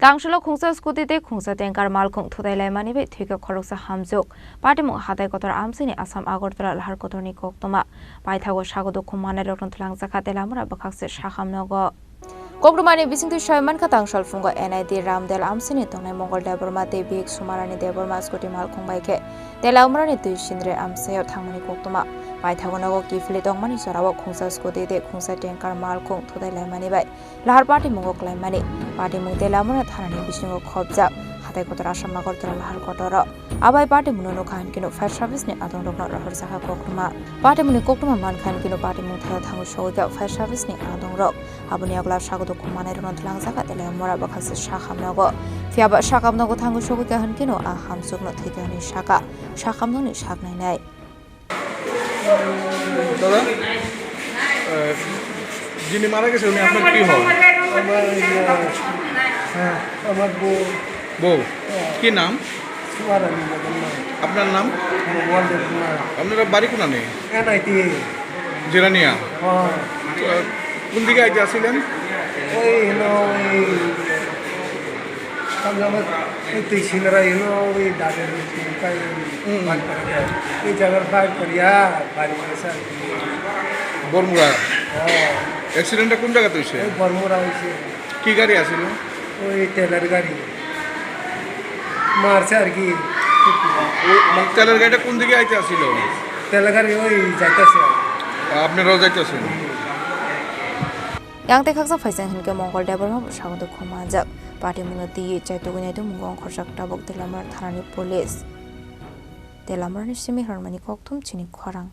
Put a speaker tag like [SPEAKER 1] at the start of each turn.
[SPEAKER 1] Tangsalo Khungsa Scooty te Khungsa Tankar Malkhung Thuthailaimani be Thwikha Khoroksa Hamjwk Patimung Hataikothor Amchaini Assam Agartala Lahar Kotor ni Koktwma Paithango Sago Dukhumanairokno Twlangjakha Teliamura Bwkhaste Sakham Nogo Koktwma ni bisingtu Shoyman ka Tangsal fungo NID Ramdel Amchaini tongnai Mongol Deborma te Big Sumarani Deborma Scooty Malkhung baike Teliamura ni tui sindre Amsayo thangmani Koktwma Paithango Nogo kifli tongmani sorawo Khungsa Scooty te Khungsa Tankar Malkhung Thuthailaimani bai Lahar Patimung Kwlaiwi Patimung Teliamura thanani bisingo khobjak Hataikothor Assam Agartala Lahar Kotor abai Patimung no khan kino fire service ni adongrokno Rahorjakha Koktwma Patimung ni Koktwma man khan kino Patimung Thango Shogika fire service ni adongrok aboni agla Sago Dukhumanairokno Twlangjakha Teliamura Bwkhaste Sakham Nogo fiaba Sakham Nogo Thango Shogika han kino a Hamjwk no Thwikha ni Saka Sakham no ni saknai nai
[SPEAKER 2] দাদা যিনি মারা গেছে উনি আপনার কি হয়
[SPEAKER 3] আমার
[SPEAKER 2] বউ কি নাম আপনার নাম আপনার বাড়ি কোনানে জেরানিয়া কোন দিকে আইতে আসিলেন
[SPEAKER 3] ওই হলো তুই ছিলরা হলো ওই দাদের এই জায়গার বাইক করিয়া বাড়ি করেছে
[SPEAKER 2] বরমুড়া অ্যাক্সিডেন্টটা কোন জায়গাতে হয়েছে
[SPEAKER 3] বরমুড়া হয়েছে
[SPEAKER 2] কি গাড়ি আসিল
[SPEAKER 3] ওই টেলার গাড়ি মারছে আর কি
[SPEAKER 2] তেলের গাড়িটা কোন দিকে আইতে আসিল
[SPEAKER 3] টেলার গাড়ি ওই যাইতেছে
[SPEAKER 2] আপনারাও যাইতেছেন
[SPEAKER 1] Yang te khaksa phaisang hinke Mongol Deborma Sago Dukhumanairokno Patimung ti chaitugni tu mungong khorsak tabok Teliamura thanani police Teliamura ni simi harmani koktum Chini Khorang